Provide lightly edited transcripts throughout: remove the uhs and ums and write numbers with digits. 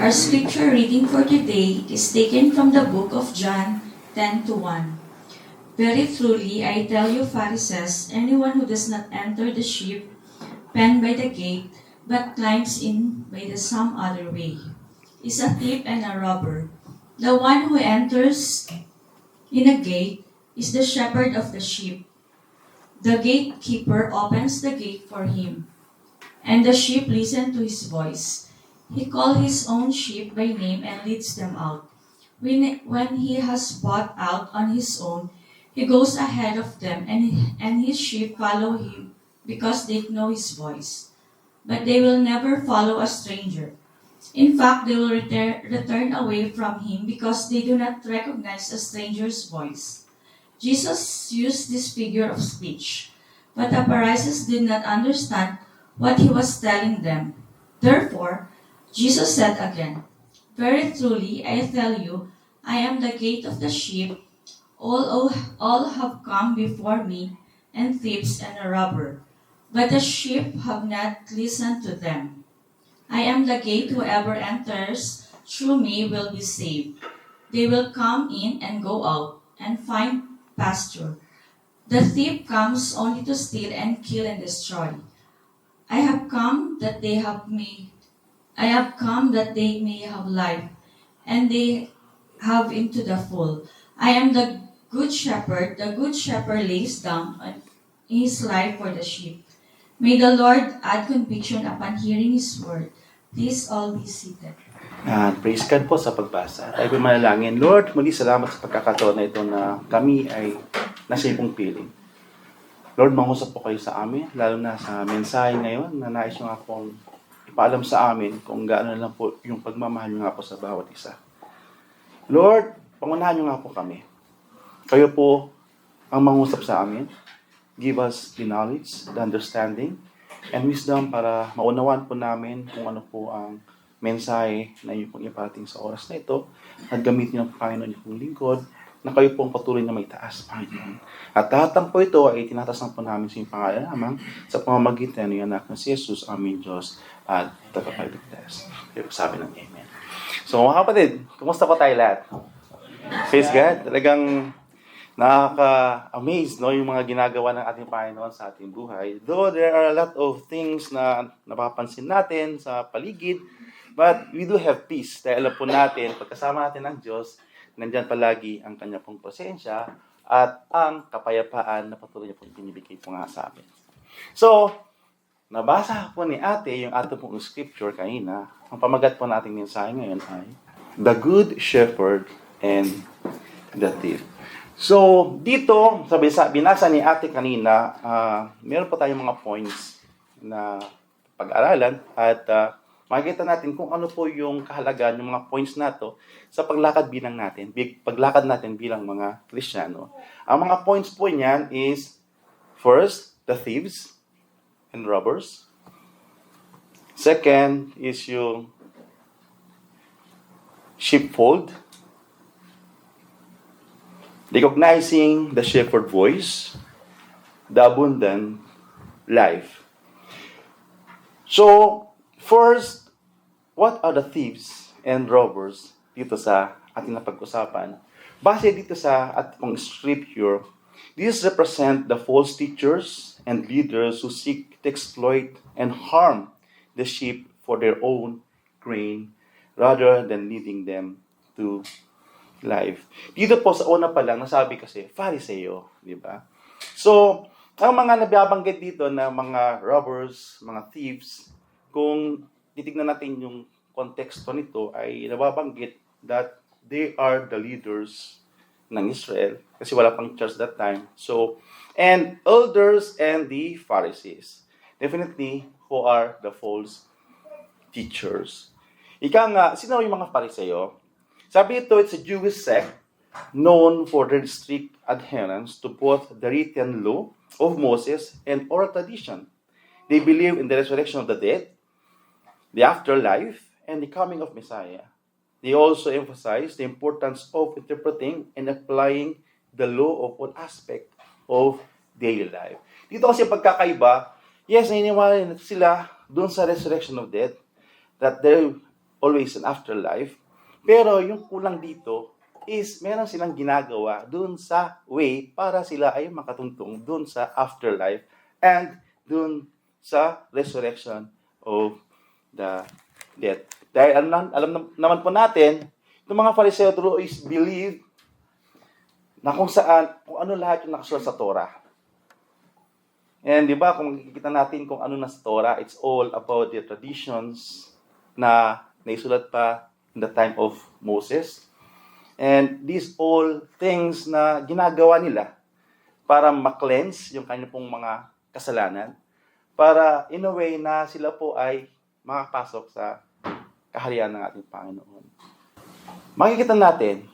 Our scripture reading for today is taken from the book of John 10:1. Very truly, I tell you, Pharisees, anyone who does not enter the sheep pen by the gate, but climbs in by some other way, is a thief and a robber. The one who enters in a gate is the shepherd of the sheep. The gatekeeper opens the gate for him, and the sheep listen to his voice. He calls his own sheep by name and leads them out. When he has brought out on his own, he goes ahead of them, and his sheep follow him because they know his voice. But they will never follow a stranger. In fact, they will return away from him because they do not recognize a stranger's voice. Jesus used this figure of speech, but the Pharisees did not understand what he was telling them. Therefore, Jesus said again, "Very truly, I tell you, I am the gate of the sheep. All have come before me, and thieves and a robber, but the sheep have not listened to them. I am the gate. Whoever enters through me will be saved. They will come in and go out and find pasture. The thief comes only to steal and kill and destroy. I have come that they may have life, and they have into the full. I am the good shepherd. The good shepherd lays down his life for the sheep. May the Lord add conviction upon hearing His word. Please all be seated." Praise God po sa pagbasa. Tayo po manalangin. Lord, muli salamat sa pagkakataon na ito na kami ay nasa iyong piling. Lord, mangusap po kayo sa amin, lalo na sa mensahe ngayon na nais nyo nga pong ipaalam sa amin kung gaano lang po yung pagmamahal nyo nga po sa bawat isa. Lord, pangunahan nyo nga po kami. Kayo po ang mangusap sa amin. Give us the knowledge, the understanding, and wisdom para maunawaan po namin kung ano po ang mensahe na inyo pong iparating sa oras na ito at gamitin ng Panginoon yung pong lingkod na kayo pong patuloy na may taas, Panginoon. At lahat ng po ito ay tinatasan po namin sa inyong pangalan lamang sa pamamagitan ng anak ng si Jesus, aming Diyos at tagapagligtas. Kaya po sabi ng Amen. So mga kapatid, kumusta po tayo lahat? Praise God. Talagang nakaka-amaze, no, yung mga ginagawa ng ating Panginoon sa ating buhay. Though there are a lot of things na napapansin natin sa paligid, but we do have peace. Dahil alam po natin, pagkasama natin ng Diyos, nandyan palagi ang kanya pong presensya at ang kapayapaan na patuloy niya pong binibigay po nga sa amin. So, nabasa po ni ate yung ating pong scripture kanina. Ang pamagat po nating mensahe ngayon ay The Good Shepherd and the Thief. So, dito, binasa ni ate kanina, meron po tayong mga points na pag-aralan at makikita natin kung ano po yung kahalagaan ng mga points na to sa paglakad natin bilang mga Kristiyano. Ang mga points po niyan is, first, the thieves and robbers. Second is yung sheepfold. Recognizing the shepherd voice, the abundant life. So, first, what are the thieves and robbers dito sa ating napag-usapan? Base dito sa ating scripture, these represent the false teachers and leaders who seek to exploit and harm the sheep for their own gain rather than leading them to life. Dito po sa una pa lang, nasabi kasi, Fariseo, di ba? So, ang mga nababanggit dito na mga robbers, mga thieves, kung titignan natin yung konteksto nito, ay nababanggit that they are the leaders ng Israel, kasi wala pang church that time. So, and elders and the Pharisees, definitely, who are the false teachers. Ika nga, sino yung mga Fariseo? Sabi ito, it's a Jewish sect known for their strict adherence to both the written law of Moses and oral tradition. They believe in the resurrection of the dead, the afterlife, and the coming of Messiah. They also emphasize the importance of interpreting and applying the law of all aspect of daily life. Dito kasi pagkakaiba, yes, naniniwala sila dun sa resurrection of death, that there always an afterlife. Pero yung kulang dito is meron silang ginagawa dun sa way para sila ay makatungtong dun sa afterlife and dun sa resurrection of the dead. Dahil naman po natin, itong mga Fariseo always believe na kung ano lahat yung nakasulat sa Torah. And di ba, kung makikita natin kung ano na sa Torah, it's all about the traditions na naisulat pa in the time of Moses. And these all things na ginagawa nila para ma-cleanse yung kanya pong mga kasalanan, para in a way na sila po ay makapasok sa kaharian ng ating Panginoon. Makikita natin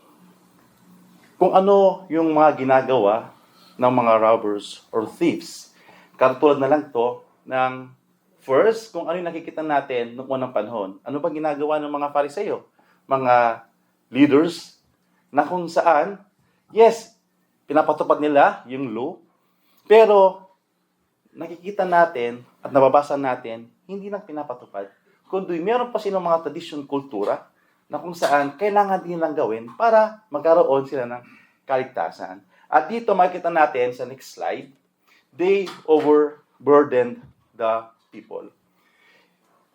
kung ano yung mga ginagawa ng mga robbers or thieves. Katulad na lang to ng first, kung ano yung nakikita natin noong unang panahon. Ano ba ginagawa ng mga Fariseo? Mga leaders na kung saan, yes, pinapatupad nila yung law, pero nakikita natin at nababasa natin, hindi lang pinapatupad, kundi meron pa silang mga tradisyon, kultura, na kung saan kailangan din lang gawin para magkaroon sila ng kaligtasan. At dito makikita natin sa next slide, they overburdened the people.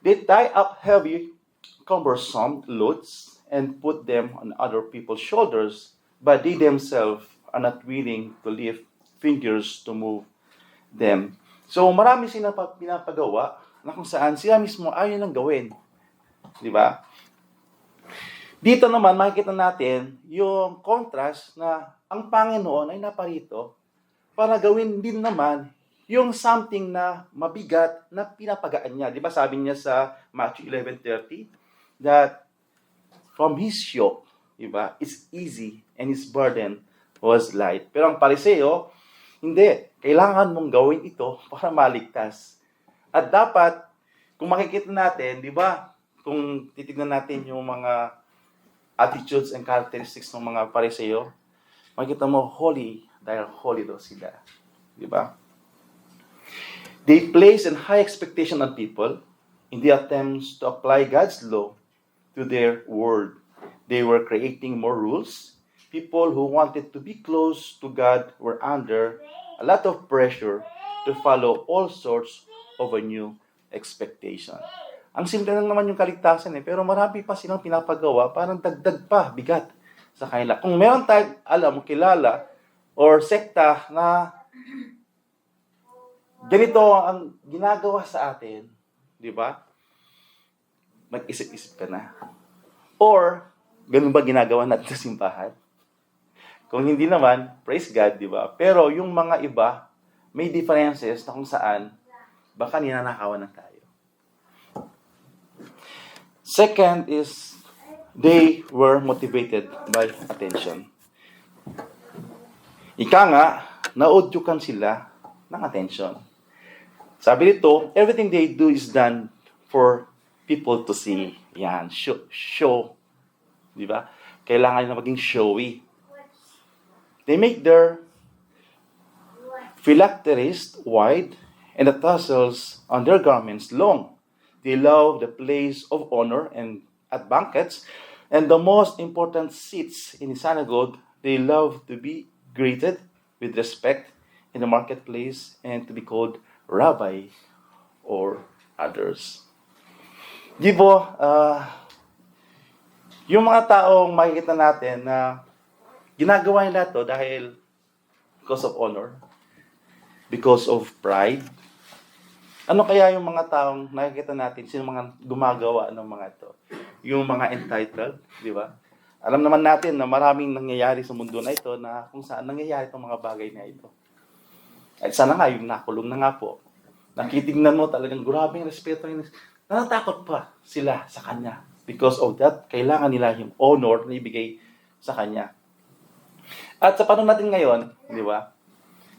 They tie up heavy, cumbersome loads and put them on other people's shoulders, but they themselves are not willing to lift fingers to move them. So marami silang pinapagawa na kung saan sila mismo ayaw nilang gawin. Di ba? Dito naman makikita natin yung contrast na ang Panginoon ay naparito para gawin din naman yung something na mabigat na pinapagaan niya. Di ba sabi niya sa Matthew 11:30 that from his yoke, di ba, it's easy and his burden was light. Pero ang Pariseo, hindi. Kailangan mong gawin ito para maligtas. At dapat, kung makikita natin, di ba, kung titignan natin yung mga attitudes and characteristics ng mga Pariseo, makikita mo, holy, dahil holy daw sila. Di ba? They place a high expectation on people in the attempts to apply God's law to their world. They were creating more rules. People who wanted to be close to God were under a lot of pressure to follow all sorts of a new expectation. Ang simple lang naman yung kaligtasan pero marami pa silang pinapagawa, parang dagdag pa, bigat sa kanila. Kung meron tayong kilala, or sekta na ganito ang ginagawa sa atin, di ba? Mag-isip-isip ka na. Or, ganun ba ginagawa natin sa simbahan? Kung hindi naman, praise God, di ba? Pero yung mga iba, may differences na kung saan, baka ninanakawan na tayo. Second is, they were motivated by attention. Ika nga, naudyukan sila ng attention. Sabi dito, everything they do is done for people to see. Yan, show. Di ba? Kailangan na maging showy. They make their phylacteries wide and the tassels on their garments long. They love the place of honor and at banquets and the most important seats in the synagogue. They love to be greeted with respect in the marketplace and to be called rabbi or others. Di ba, yung mga taong makikita natin na ginagawa nila to dahil because of honor, because of pride. Ano kaya yung mga taong nakikita natin, sino mga gumagawa ng mga to? Yung mga entitled, di ba? Alam naman natin na maraming nangyayari sa mundo na ito na kung saan nangyayari itong mga bagay na ito. At sana nga, yung nakulong na nga po. Nakitignan mo talagang grabing respeto. Natatakot pa sila sa kanya. Because of that, kailangan nila yung honor na ibigay sa kanya. At sa panahon natin ngayon, di ba?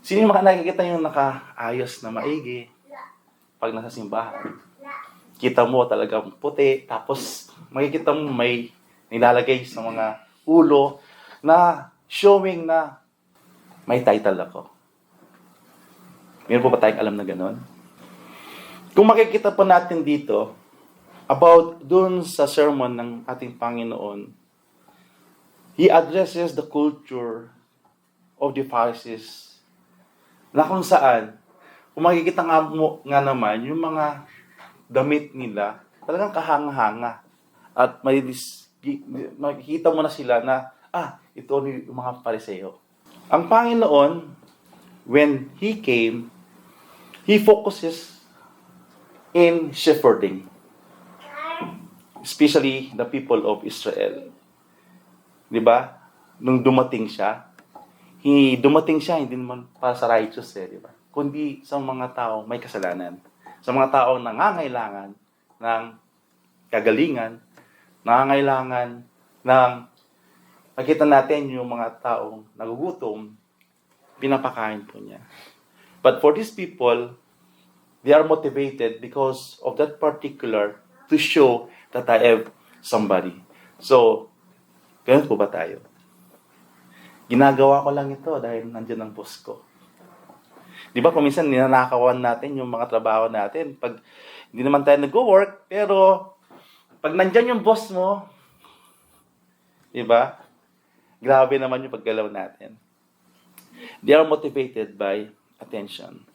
Sino yung mga nakikita yung nakaayos na maigi pag nasa simbahan? Kita mo talagang puti, tapos makikita mo may nilalagay sa mga ulo na showing na may title ako. Meron po ba tayong alam na gano'n? Kung makikita po natin dito, about dun sa sermon ng ating Panginoon, He addresses the culture of the Pharisees na kung saan, kung makikita nga naman, yung mga damit nila, talagang kahanga-hanga. At makikita mo na sila na, ito yung mga Pariseo. Ang Panginoon, when He came, He focuses in shepherding, especially the people of Israel. Di ba? Nung dumating siya, hindi naman para sa righteous, di ba? Kundi sa mga taong may kasalanan. Sa mga taong nangangailangan ng kagalingan, nangangailangan ng makita natin yung mga taong nagugutom, pinapakain po niya. But for these people, they are motivated because of that particular to show that I have somebody. So, ganun po ba tayo? Ginagawa ko lang ito dahil nandiyan ang boss ko. Di ba, kung minsan ninanakawan natin yung mga trabaho natin. Pag hindi naman tayo nag-work, pero pag nandiyan yung boss mo, di ba? Grabe naman yung paggalaw natin. They are motivated by attention.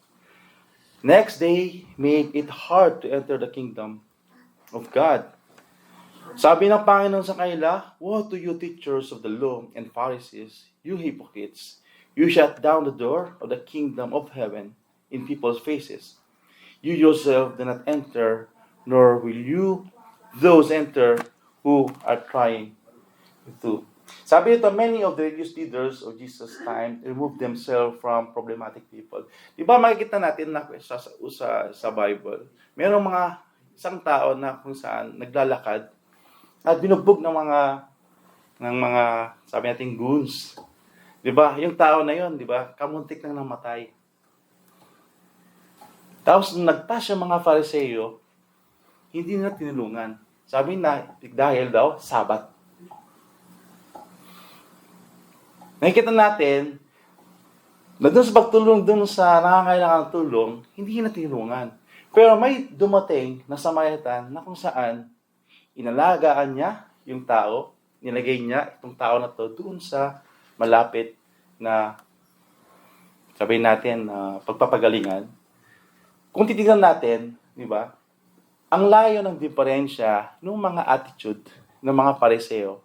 Next, they make it hard to enter the kingdom of God. Sabi ng Panginoon sa kanila, "Woe to you, teachers of the law and Pharisees, you hypocrites! You shut down the door of the kingdom of heaven in people's faces. You yourself do not enter, nor will you those enter who are trying to." Sabi ito, many of the religious leaders of Jesus' time removed themselves from problematic people. Di ba makikita natin na sa Bible, mayroong mga isang tao na kung saan naglalakad at binugbog ng mga sabi natin goons. Di ba? Yung tao na yon, di ba? Kamuntik nang namatay. Tapos nagpas yung mga Fariseo, hindi na tinulungan. Sabi na, dahil daw, Sabat. Nakikita natin, na doon sa pagtulong doon sa nakakailangan ng tulong, hindi na tinulungan. Pero may dumating na Samaritan na kung saan inalagaan niya yung tao, nilagay niya itong tao na to doon sa malapit na, sabihin natin, pagpapagalingan. Kung titignan natin, di ba, ang layo ng diferensya ng mga attitude ng mga Pariseo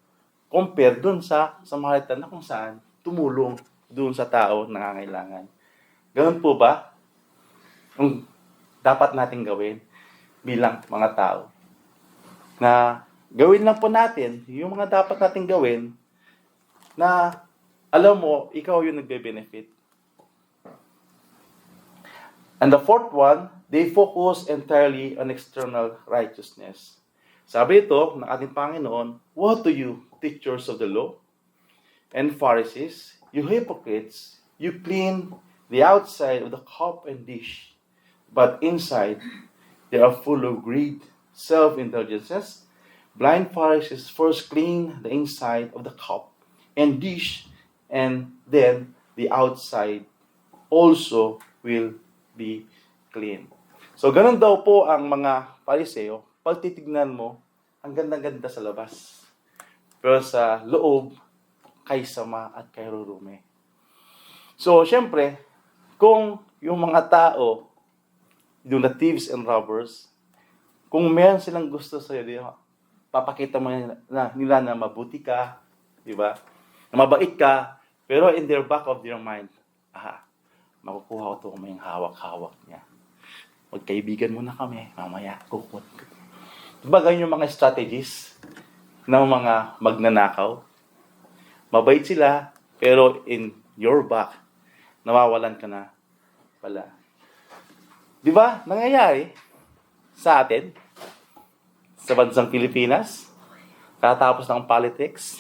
compare doon sa Samaritan na kung saan tumulong doon sa tao na nangangailangan. Ganun po ba ang dapat natin gawin bilang mga tao? Na gawin lang po natin yung mga dapat natin gawin na alam mo, ikaw yung nagbe-benefit. And the fourth one, they focus entirely on external righteousness. Sabi ito ng ating Panginoon, "Woe to you, teachers of the law and Pharisees, you hypocrites, you clean the outside of the cup and dish, but inside they are full of greed, self-indulgences. Blind Pharisees first clean the inside of the cup and dish, and then the outside also will be clean." So, ganun daw po ang mga Pariseo. Pag titignan mo, ang ganda-ganda sa labas. Pero sa loob, kay sama at kay rurume. So, syempre, kung yung mga tao, yung the thieves and robbers, kung meron silang gusto sa'yo, di ba? Papakita mo nila na mabuti ka, di ba? Na mabait ka, pero in their back of their mind, makukuha ko ito kung may hawak-hawak niya. Magkaibigan muna kami, mamaya, kukut. Diba ganyan yung mga strategies ng mga magnanakaw? Mabait sila, pero in your back, nawawalan ka na pala. Diba? Nangyayari sa atin, sa bansang Pilipinas, katapos ng politics,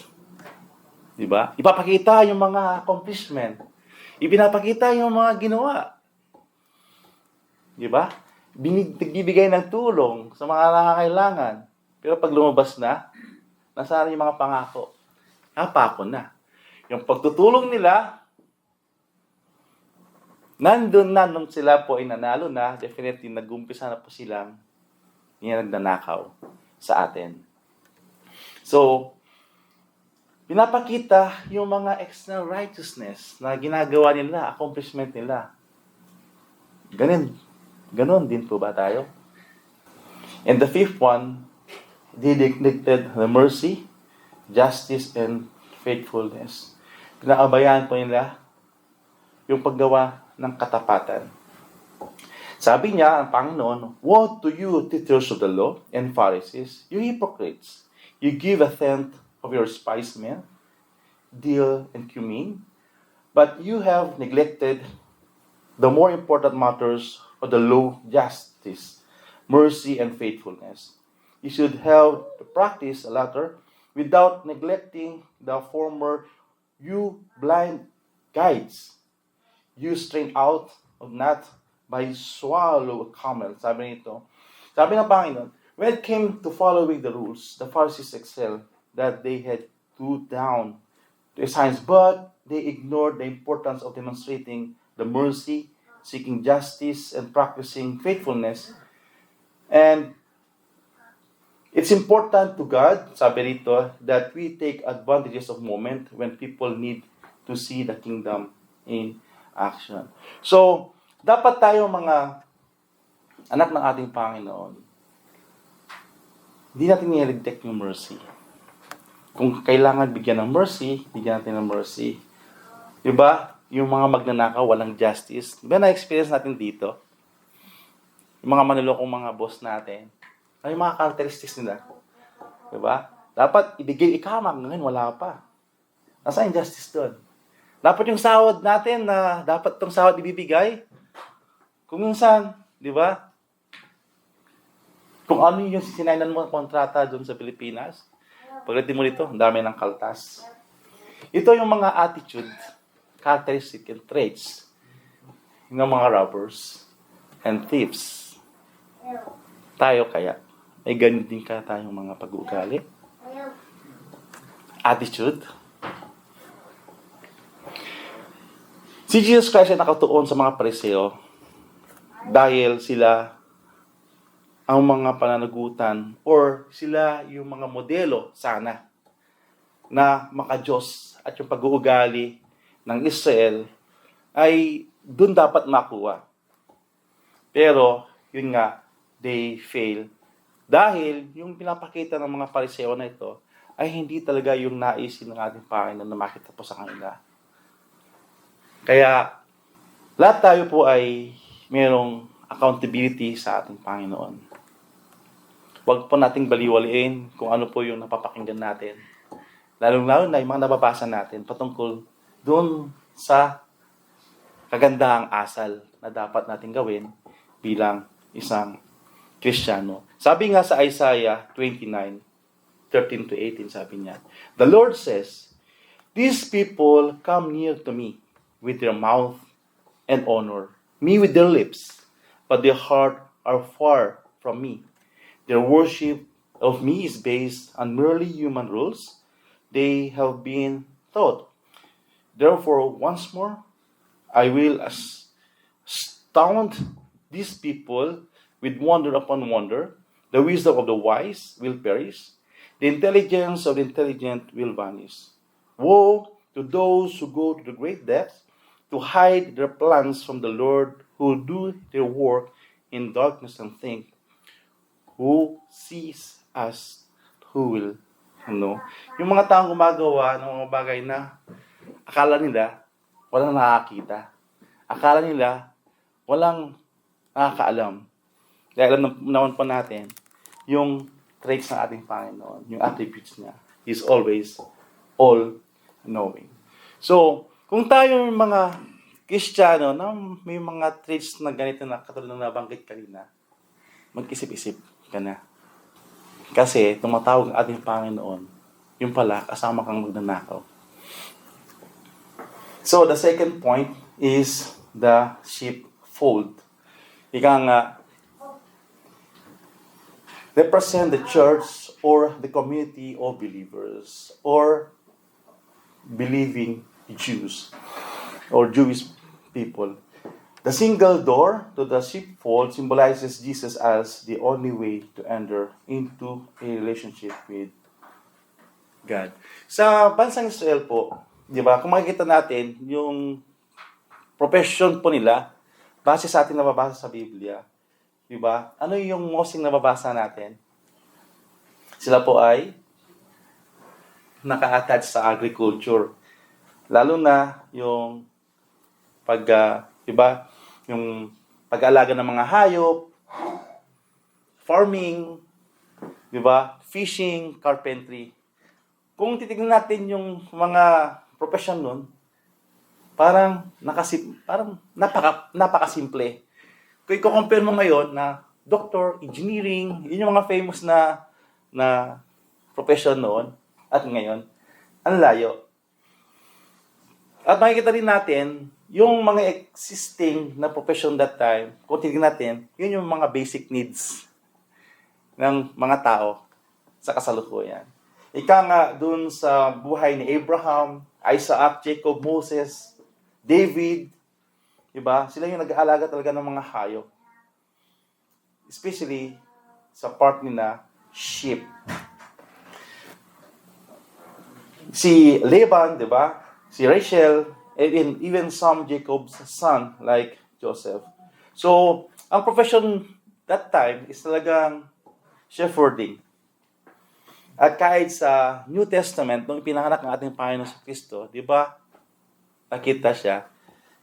diba? Ipapakita yung mga accomplishment. Ipinapakita yung mga ginawa. Diba? Nagbibigay ng tulong sa mga nakakailangan. Pero pag lumabas na, nasaan yung mga pangako? Napako na. Yung pagtutulong nila, nandun na nung sila po ay nanalo na, definitely nag-umpisa na po silang nagnanakaw. sa atin. So, pinapakita yung mga external righteousness na ginagawa nila, accomplishment nila. Ganon din po ba tayo? And the fifth one, they neglected the mercy, justice, and faithfulness. Pinaabayaan po nila yung paggawa ng katapatan. Sabi niya, ang Panginoon, "Woe to you, teachers of the law and Pharisees, you hypocrites! You give a tenth of your spice mint, dill, and cumin, but you have neglected the more important matters of the law, justice, mercy, and faithfulness. You should have to practice the latter without neglecting the former. You blind guides, you strain out of not by swallow a camel." Sabi nito, sabi ng Panginoon, when it came to following the rules, the Pharisees excelled that they had to down to a science, but they ignored the importance of demonstrating the mercy, seeking justice, and practicing faithfulness. And it's important to God, sabi rito, that we take advantages of moment when people need to see the kingdom in action. So, dapat tayo mga anak ng ating Panginoon, hindi natin niligtek yung mercy. Kung kailangan bigyan ng mercy, bigyan natin ng mercy. Diba? Yung mga magnanakaw, walang justice. Diba na-experience natin dito? Yung mga manulokong mga boss natin, ano yung mga characteristics nila? Diba? Dapat ibigay ikamak, ngayon wala pa. Nasaan yung justice doon? Dapat yung sahod natin na dapat itong sahod ibibigay. Kung minsan, di ba? Kung ano yung sinainan mo kontrata doon sa Pilipinas, pagdating mo dito, ang dami ng kaltas. Ito yung mga attitude, characteristic, and traits ng mga robbers and thieves. Tayo kaya, may ganun din ka tayong mga pag-uugali? Attitude. Si Jesus Christ ay nakatuon sa mga Pariseo dahil sila ang mga pananagutan or sila yung mga modelo sana na maka-Diyos at yung pag-uugali ng Israel ay dun dapat makuha. Pero, yun nga, they fail. Dahil yung pinapakita ng mga Pariseo na ito ay hindi talaga yung naisin ng ating Panginoon na makita po sa kanila. Kaya, lahat tayo po ay mayroong accountability sa ating Panginoon. Huwag po nating baliwaliin kung ano po yung napapakinggan natin. Lalong-lalo na yung mga nababasa natin patungkol doon sa kagandahang asal na dapat natin gawin bilang isang Kristiyano. Sabi nga sa Isaiah 29:13-18, sabi niya, "The Lord says, these people come near to me with their mouth and honor me with their lips, but their heart are far from me. Their worship of me is based on merely human rules they have been taught. Therefore, once more, I will astound these people with wonder upon wonder. The wisdom of the wise will perish. The intelligence of the intelligent will vanish. Woe to those who go to the great depths to hide their plans from the Lord, who do their work in darkness and think, who sees us, who will know." Yung mga taong gumagawa ng mga bagay na akala nila walang nakakita. Akala nila walang nakakaalam. Dahil alam naman po natin yung traits ng ating Panginoon, yung attributes niya. He's always all-knowing. So, kung tayo yung mga Kristiyano na may mga traits na ganito na katulad ng nabanggit kanina, mag-isip-isip ka na. Kasi tumatawag ang ating Panginoon, yung pala, kasama kang magnanakaw. So, the second point is the sheepfold. Ika nga, represent the church or the community of believers or believing Jews or Jewish people. The single door to the sheepfold symbolizes Jesus as the only way to enter into a relationship with God. Sa bansang Israel po, di ba, kung makikita natin yung profession po nila, base sa ating nababasa sa Biblia, di ba, ano yung mostly nababasa natin? Sila po ay naka-attach sa agriculture. Lalo na yung di ba, yung pag-aalaga ng mga hayop, farming, di ba, fishing, carpentry. Kung titignan natin yung mga profession nun, parang napakasimple. Kung i-compare mo ngayon na doctor, engineering, yun yung mga famous na profession noon at ngayon, ang layo. At makikita rin natin, yung mga existing na profession that time, kung titignan natin, yun yung mga basic needs ng mga tao sa kasalukuyan. Ika nga dun sa buhay ni Abraham, Isaac, Jacob, Moses, David, diba? Sila yung nag-aalaga talaga ng mga hayop. Especially sa part nila, sheep. Si Laban, diba? Si Rachel, and even some Jacob's son, like Joseph. So, ang profession that time is talagang shepherding. At kahit sa New Testament, nung ipinanganak ng ating Panginoon sa Kristo, di ba, nakita siya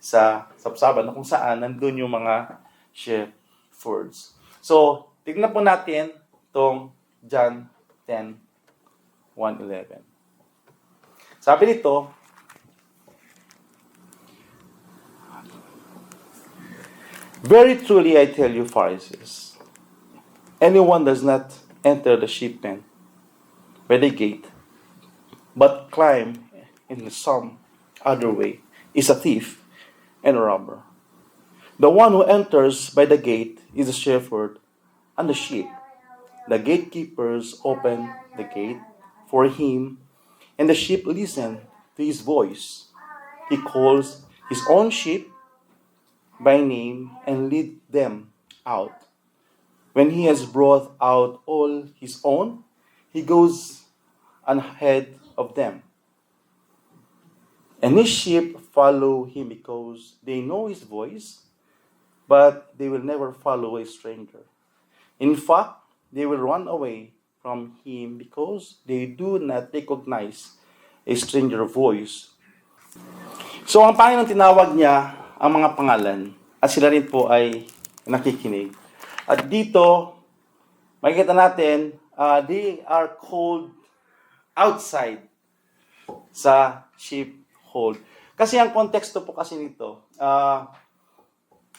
sa sapsaban na kung saan nandun yung mga shepherds. So, tignan po natin itong John 10:1-11. Sabi nito, "Very truly I tell you, Pharisees, anyone does not enter the sheep pen by the gate, but climb in some other way, is a thief and a robber. The one who enters by the gate is a shepherd and the sheep. The gatekeepers open the gate for him, and the sheep listen to his voice. He calls his own sheep by name and lead them out. When he has brought out all his own, he goes ahead of them. And his sheep follow him because they know his voice, but they will never follow a stranger. In fact, they will run away from him because they do not recognize a stranger voice." So, ang Panginoon tinawag niya ang mga pangalan at sila rin po ay nakikinig. At dito, makikita natin, they are called outside sa sheepfold. Kasi ang konteksto po kasi nito,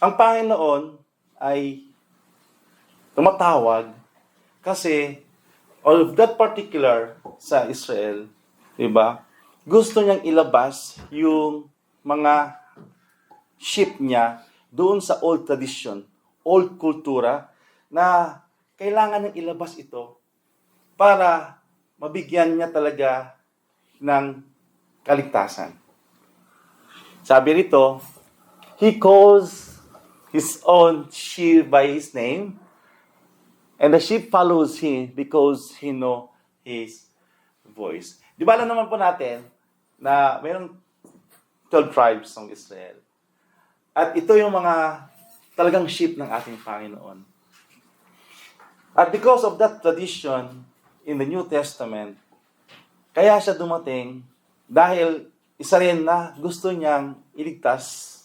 ang Panginoon ay tumatawag kasi of that particular sa Israel, di ba? Gusto niyang ilabas yung mga sheep niya doon sa old tradition, old kultura, na kailangan niyang ilabas ito para mabigyan niya talaga ng kaligtasan. Sabi rito, he calls his own sheep by his name, and the sheep follows him because he know his voice. Di ba alam naman po natin na mayroong 12 tribes ng Israel. At ito yung mga talagang sheep ng ating Panginoon. At because of that tradition in the New Testament, kaya siya dumating dahil isa rin na gusto niyang iligtas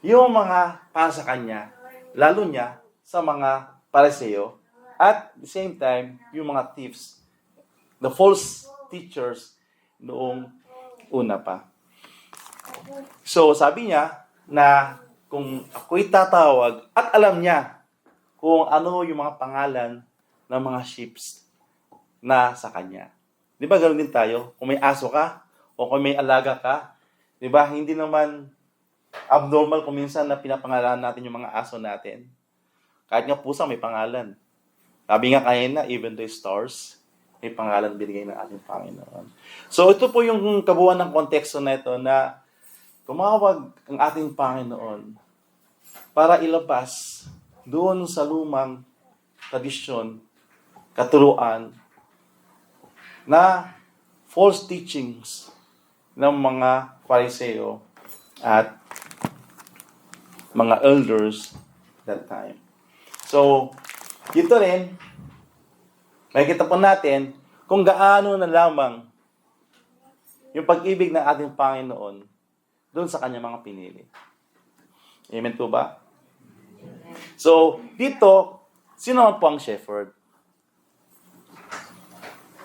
yung mga para sa kanya, lalo niya sa mga Pariseo, at the same time, yung mga thieves, the false teachers noong una pa. So, sabi niya na kung ako'y tatawag at alam niya kung ano yung mga pangalan ng mga sheep na sa kanya. Di ba ganoon din tayo? Kung may aso ka o kung may alaga ka, di ba hindi naman abnormal kung minsan na pinapangalanan natin yung mga aso natin. Kahit nga pusa may pangalan. Sabi nga kanina, even the stars, may pangalan binigay ng ating Panginoon. So ito po yung kabuuan ng konteksto na ito na tumawag ang ating Panginoon para ilabas doon sa lumang tradisyon, katuruan, na false teachings ng mga Fariseo at mga elders that time. So, dito rin, makikita po natin kung gaano na lamang yung pag-ibig ng ating Panginoon doon sa kanyang mga pinili. Amen po ba? So, dito, sino naman po ang shepherd?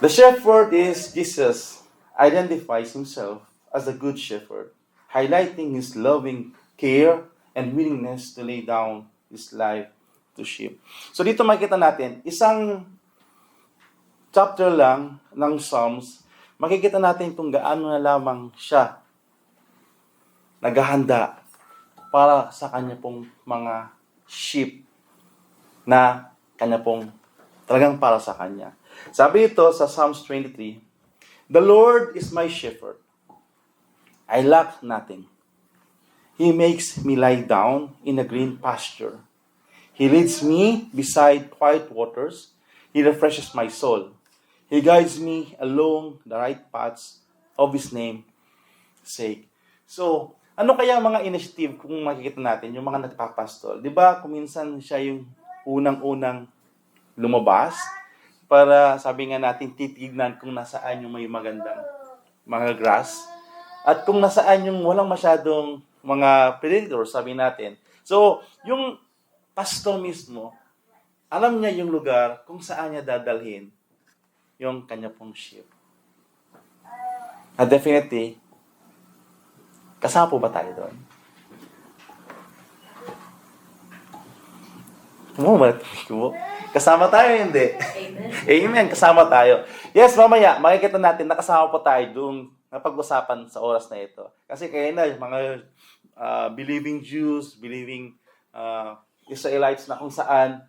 The shepherd is Jesus identifies himself as a good shepherd, highlighting his loving care and willingness to lay down his life to sheep. So dito makikita natin, isang chapter lang ng Psalms, makikita natin kung gaano na lamang siya naghahanda para sa kanya pong mga sheep na kanya pong talagang para sa kanya. Sabi ito sa Psalms 23, "The Lord is my shepherd. I lack nothing. He makes me lie down in a green pasture. He leads me beside quiet waters. He refreshes my soul. He guides me along the right paths of His name sake." So, ano kaya ang mga initiative kung makikita natin, yung mga nagpapastol? Di ba, kuminsan siya yung unang-unang lumabas para, sabi nga natin, titignan kung nasaan yung may magandang mga grass at kung nasaan yung walang masyadong mga predators, sabi natin. So, yung pastor mismo, alam niya yung lugar kung saan niya dadalhin yung kanya pong sheep. At definitely, kasama po ba tayo doon? Kasama tayo, hindi? Amen. Amen, kasama tayo. Yes, mamaya, makikita natin, nakasama po tayo doon na pag-usapan sa oras na ito. Kasi kaya na, yung mga believing Jews, believing Israelites na kung saan,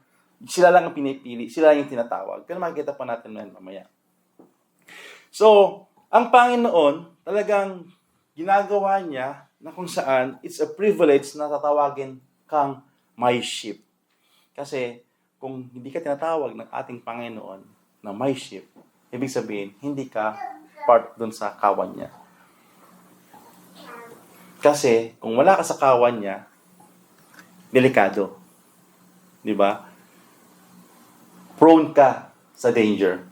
sila lang ang pinipili, sila lang yung tinatawag. Pero makikita pa natin yan mamaya. So, ang Panginoon, talagang ginagawa niya na kung saan, it's a privilege na tatawagin kang my sheep. Kasi, kung hindi ka tinatawag ng ating Panginoon na my sheep, ibig sabihin, hindi ka part dun sa kawan niya. Kasi, kung wala ka sa kawan niya, delikado. Di ba? Prone ka sa danger.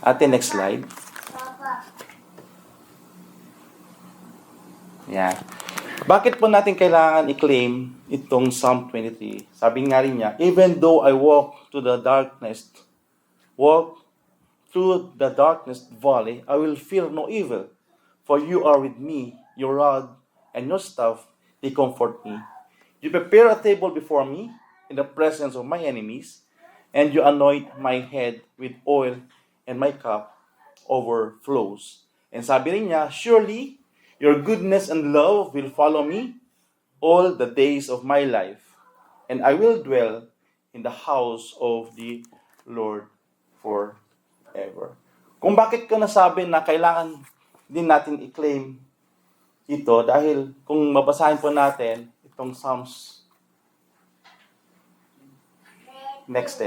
Ate, next slide. Yan. Bakit po natin kailangan i-claim itong Psalm 23? Sabi nga rin niya, "Even though I walk through the darkness valley, I will fear no evil. For you are with me, your rod and your staff, they comfort me. You prepare a table before me in the presence of my enemies, and you anoint my head with oil, and my cup overflows." And sabi rin niya, "Surely your goodness and love will follow me all the days of my life, and I will dwell in the house of the Lord forever." Kung bakit ko nasabi na kailangan din natin i-claim ito, dahil kung mabasahin po natin itong Psalms, next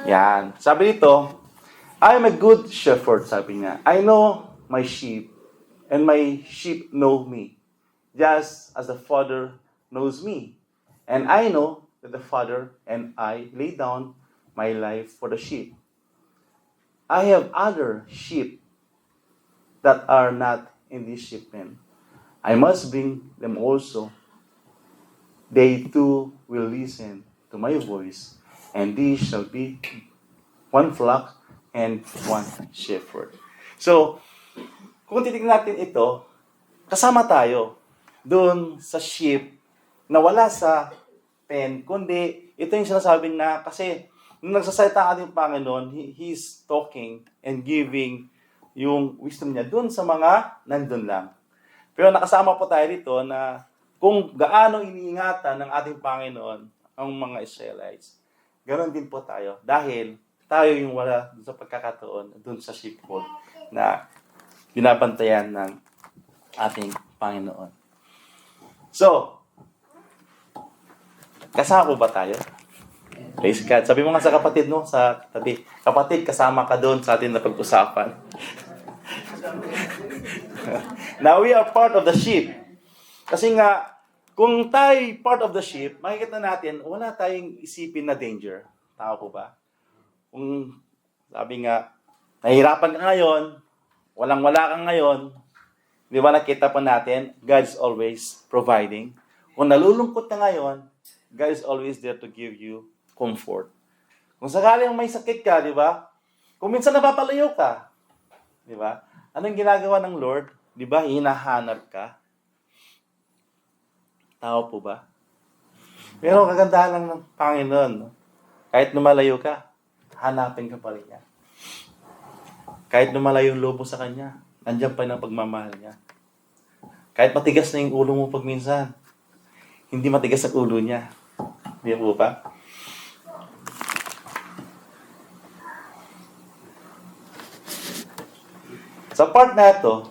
yan. Sabi dito, "I am a good shepherd," sabi niya. "I know my sheep, and my sheep know me, just as the Father knows me. And I know that the Father and I lay down my life for the sheep. I have other sheep that are not in this sheep pen. I must bring them also. They too will listen to my voice, and these shall be one flock and one shepherd." So, kung titignan natin ito, kasama tayo doon sa sheep na wala sa pen, kundi ito yung sinasabi na, kasi nung nagsasalita ang ating Panginoon, He's talking and giving yung wisdom niya doon sa mga nandun lang. Pero nakasama po tayo dito na kung gaano iniingatan ng ating Panginoon ang mga Israelites, ganoon din po tayo. Dahil tayo yung wala dun sa pagkakataon, dun sa sheepfold na binabantayan ng ating Panginoon. So, kasama po ba tayo? Praise God. Sabi mo nga sa kapatid, no? Sa tabi. Kapatid, kasama ka doon sa atin na pag-usapan. Now, we are part of the sheep. Kasi nga, kung tayo part of the sheep, makikita natin, wala tayong isipin na danger. Tama po ba? Kung sabi nga, nahihirapan ka ngayon, walang-wala ka ngayon, di ba nakita po natin, God is always providing. Kung nalulungkot ka ngayon, God is always there to give you comfort. Kung sakaling may sakit ka, di ba? Kung minsan napapalayo ka, di ba? Anong ginagawa ng Lord? Di ba? Hinahanap ka. Tao po ba? Pero kagandahan lang ng Panginoon, no? Kahit lumalayo ka, hanapin ka pa rin niya. Kahit lumalayo yung lobo sa Kanya, nandiyan pa rin ang pagmamahal niya. Kahit matigas na yung ulo mo pag minsan, hindi matigas ang ulo niya. Di po ba? Sa part na ito,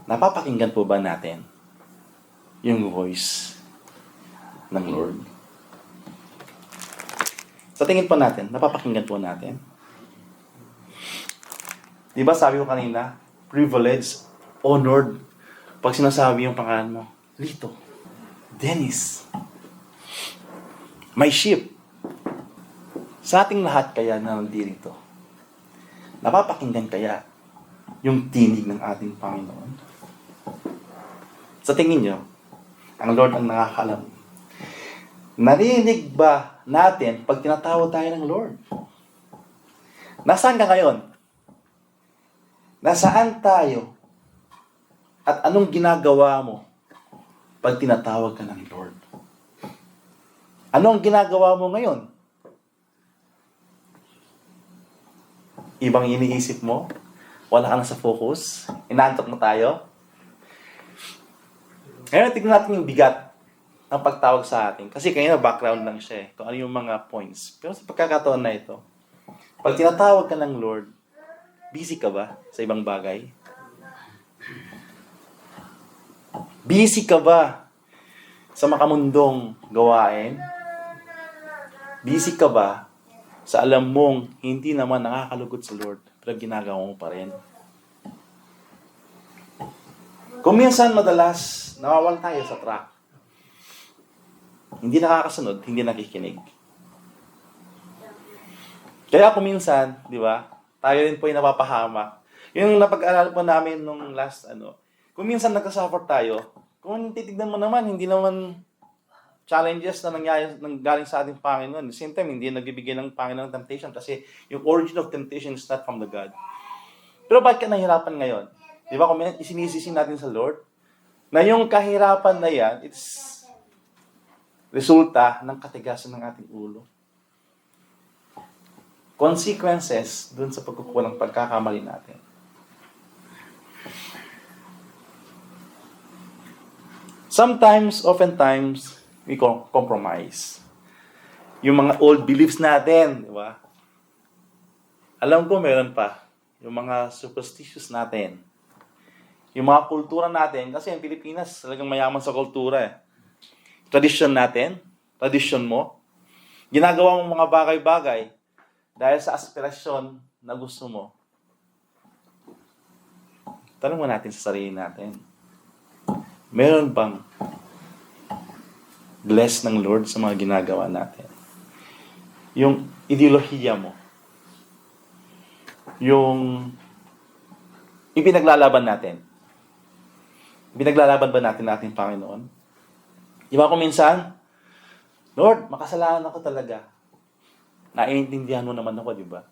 napapakinggan po ba natin yung voice ng Lord? Sa tingin po natin, napapakinggan po natin? Di ba sabi ko kanina, privileged, honored, pag sinasabi yung pangalan mo, Lito, Dennis, my sheep. Sa ating lahat kaya na nandito, napapakinggan kaya yung tinig ng ating Panginoon? Sa tingin nyo, ang Lord ang nakakalam. Narinig ba natin pag tinatawag tayo ng Lord? Nasaan ka ngayon? Nasaan tayo? At anong ginagawa mo pag tinatawag ka ng Lord? Anong ginagawa mo ngayon? Ibang iniisip mo? Wala ka na sa focus? Inaantok mo tayo? Ngayon, tignan natin yung bigat ng pagtawag sa atin. Kasi kanina background lang siya kung ano yung mga points. Pero sa pagkakataon na ito, pag tinatawag ka ng Lord, busy ka ba sa ibang bagay? Busy ka ba sa makamundong gawain? Busy ka ba sa alam mong hindi naman nakakalugod sa Lord, pero ginagawa mo pa rin? Kung minsan madalas, nawawala tayo sa track. Hindi nakakasunod, hindi nakikinig. Kaya kung minsan, di ba, tayo rin po yung napapahamak. Yung napag-aral po namin nung last, kung minsan nagkasuffer tayo, kung titignan mo naman, hindi naman challenges na nanggaling sa ating Panginoon. At the same time, hindi nagbibigay ng Panginoon ng temptation kasi yung origin of temptation is not from the God. Pero bakit ka nahihirapan ngayon? Di ba kung isinisisi natin sa Lord, na yung kahirapan na yan, it's resulta ng katigasan ng ating ulo. Consequences dun sa pagkukulang pagkakamali natin. Sometimes, oftentimes, we compromise. Yung mga old beliefs natin, di ba? Alam ko meron pa. Yung mga superstitious natin. Yung mga kultura natin, kasi ang Pilipinas talagang mayaman sa kultura eh. Tradition natin, tradition mo, ginagawa mong mga bagay-bagay dahil sa aspirasyon na gusto mo. Tanong mo natin sa sarili natin, meron bang bless ng Lord sa mga ginagawa natin? Yung ideolohiya mo, yung ipinaglalaban natin, Binaglalaban ba natin ating Panginoon? Di ba kung minsan, Lord, makasalanan ako talaga. Naiintindihan mo naman ako, di ba?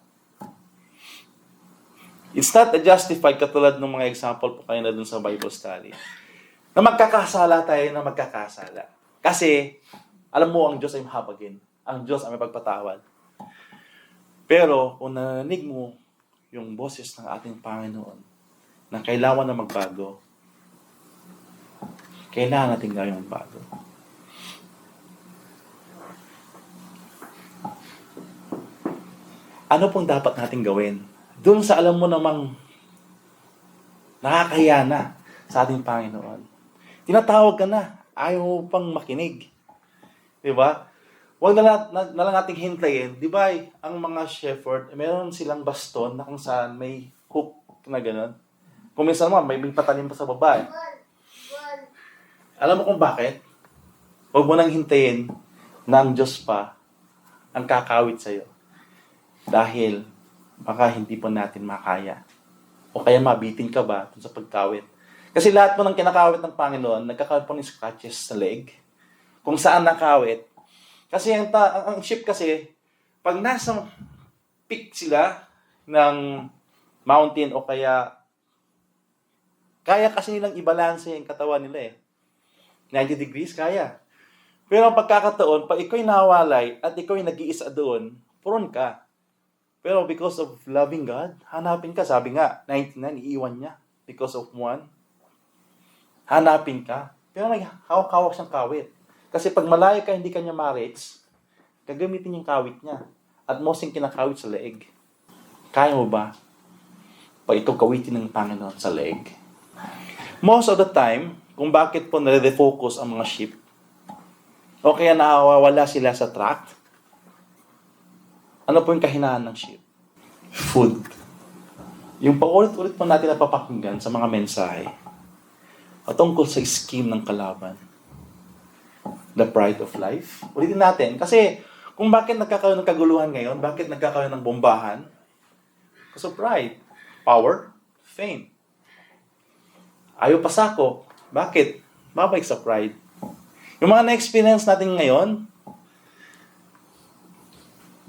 It's not a justified katulad ng mga example po kayo na dun sa Bible study. Na magkakasala tayo na magkakasala. Kasi, alam mo, ang Diyos ay mahabagin. Ang Diyos ay may pagpatawad. Pero, kung narinig mo yung boses ng ating Panginoon na kailangan na magbago, kailangan natin gawin magbago. ano pong dapat natin gawin? Doon sa alam mo namang nakakahiya na sa ating Panginoon. Tinatawag ka na, ayaw mo pang makinig. Di ba? Huwag na lang nating hintayin. Di ba, ang mga shepherd, meron silang baston na kung saan may hook na gano'n. Kung minsan naman, may patalim pa sa baba. Alam mo kung bakit? Huwag mo nang hintayin na ang Diyos pa ang kakawit sa'yo. Dahil baka hindi pa natin makaya. O kaya mabitin ka ba sa pagkawit. Kasi lahat mo ng kinakawit ng Panginoon, nagkakawit po ng scratches sa leg. Kung saan nakawit. Kasi ang sheep kasi, pag nasa peak sila ng mountain o kaya kasi nilang i-balance yung katawan nila 90 degrees, kaya. Pero ang pagkakataon, pag ikaw nawalay at ikaw nag-iisa doon, puron ka. Pero because of loving God, hanapin ka. Sabi nga, 99, iiwan niya. Because of one. Hanapin ka. Pero hawak-hawak siyang kawit. Kasi pag malayo ka, hindi ka niya ma-reach, gagamitin yung kawit niya. At mostly kinakawit sa leeg. Kaya mo ba? Pag ikaw kawitin ng Panginoon sa leeg. Most of the time, kung bakit po nare-refocus ang mga sheep, o kaya nawawala sila sa track, ano po yung kahinaan ng sheep? Food. Yung paulit-ulit po natin napapakinggan sa mga mensahe tungkol sa scheme ng kalaban. The pride of life. Ulitin natin. Kasi kung bakit nagkakaroon ng kaguluhan ngayon, bakit nagkakaroon ng bombahan? Because of pride. Power. Fame. Ayaw pasako. Bakit? Babalik sa pride. Yung mga na-experience natin ngayon,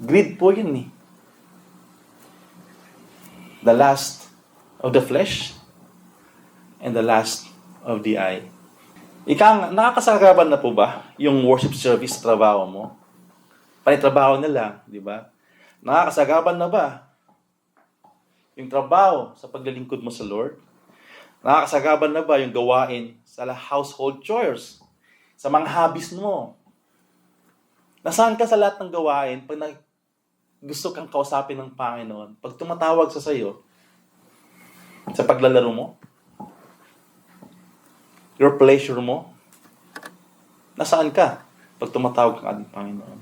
greed po yun eh. The lust of the flesh and the lust of the eye. Nakakasagaban na po ba yung worship service sa trabaho mo? Panitrabaho na lang, di ba? Nakakasagaban na ba yung trabaho sa paglilingkod mo sa Lord? Nakakasagaban na ba yung gawain sa household chores? Sa mga hobbies mo? Nasaan ka sa lahat ng gawain pag gusto kang kausapin ng Panginoon? Pag tumatawag sa sayo, sa paglalaro mo? Your pleasure mo? Nasaan ka pag tumatawag ang ating Panginoon?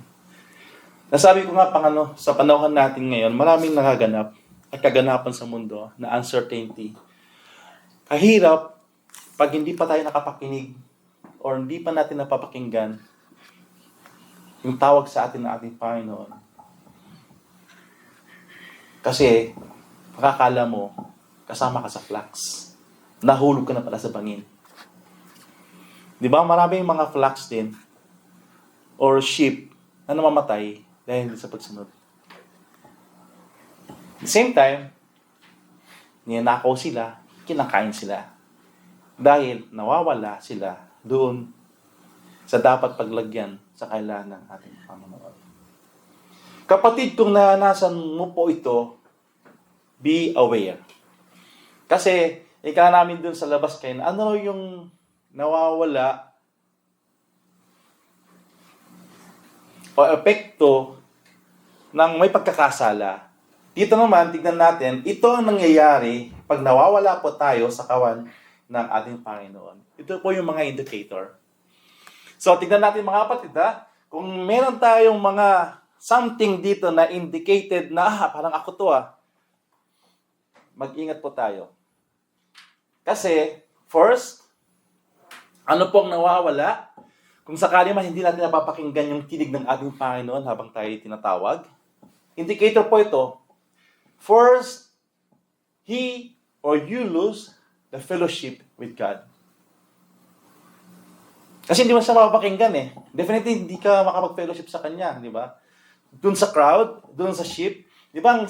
Nasabi ko nga sa panahon natin ngayon, maraming nakaganap at kaganapan sa mundo na uncertainty. Kahirap pag hindi pa tayo nakapakinig or hindi pa natin napapakinggan yung tawag sa atin ng ating Panginoon. Kasi, makakala mo, kasama ka sa flax. Nahulog ka na pala sa bangin. Di ba? Maraming mga flax din or sheep na namamatay dahil sa pagsunod. At the same time, ninakaw sila, kinakain sila. Dahil nawawala sila doon sa dapat paglagyan sa kailangan ng ating Panginoon. Kapatid, kung naranasan mo po ito, be aware. Kasi, ika namin doon sa labas kayo, ano yung nawawala o epekto ng may pagkakasala. Dito naman, tignan natin, ito ang nangyayari pag nawawala po tayo sa kawan ng ating Panginoon. Ito po yung mga indicator. So, tignan natin mga kapatid, kung meron tayong mga something dito na indicated na, parang ako to mag-ingat po tayo. Kasi, first, ano pong nawawala? Kung sakali man hindi natin napapakinggan yung tinig ng ating Panginoon habang tayo tinatawag, indicator po ito. First, he or you lose the fellowship with God. Kasi hindi mo siya mapapakinggan Definitely, hindi ka makapag-fellowship sa Kanya, di ba? Doon sa crowd, doon sa sheep, di ba, ang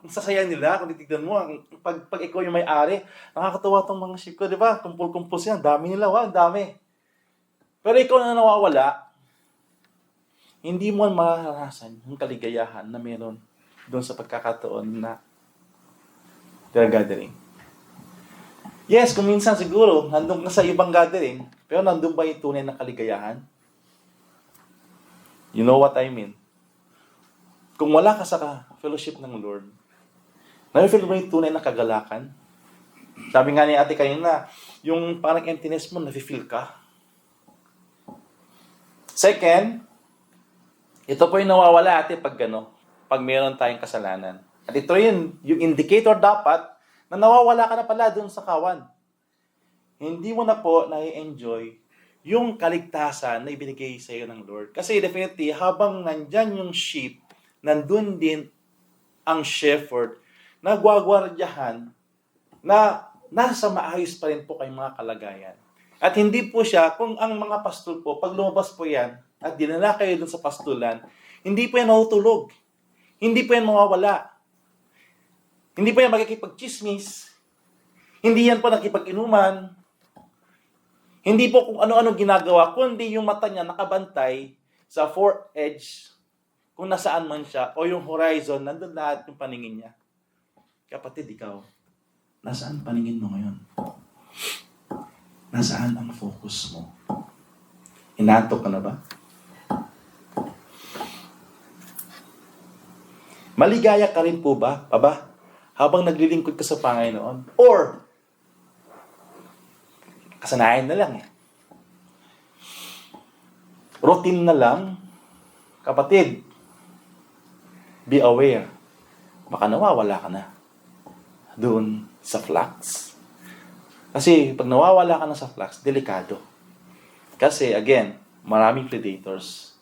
sasaya nila, kung titignan mo, pag ikaw yung may-ari, nakakatawa tong mga sheep ko, di ba? Kumpul-kumpul siya, dami nila, ang dami. Pero ikaw na nawawala, hindi mo maranasan yung kaligayahan na meron doon sa pagkakataon na gathering. Yes, kung minsan siguro, nandun ka sa ibang gathering, pero nandun ba yung tunay na kaligayahan? You know what I mean? Kung wala ka sa fellowship ng Lord, na-feel mo yung tunay na kagalakan? Sabi nga ni ate kanina, yung parang emptiness mo, na-feel ka. Second, ito po yung nawawala ate pag mayroon tayong kasalanan. At ito yung indicator dapat na nawawala ka na pala dun sa kawan. Hindi mo na po na-enjoy yung kaligtasan na ibinigay sa iyo ng Lord. Kasi definitely, habang nandyan yung sheep, nandun din ang shepherd na gwagwardyahan na nasa maayos pa rin po kayong mga kalagayan. At hindi po siya, kung ang mga pastol po, pag lumabas po yan, at dinala kayo dun sa pastulan, hindi po yan mahutulog. Hindi po yan mawawala. Hindi po yan magkikipag-chismis. Hindi yan po nakipag-inuman. Hindi po kung ano-ano ginagawa, kundi yung mata niya nakabantay sa fourth edge, kung nasaan man siya, o yung horizon, nandun lahat yung paningin niya. Kapatid, ikaw, nasaan paningin mo ngayon? Nasaan ang focus mo? Inaantok ka na ba? Maligaya ka rin po ba? Habang naglilingkod ka sa Panginoon? Or, kasanayan na lang routine na lang? Kapatid, be aware. Baka nawawala ka na doon sa flux. Kasi pag nawawala ka na sa flux, delikado. Kasi again, maraming predators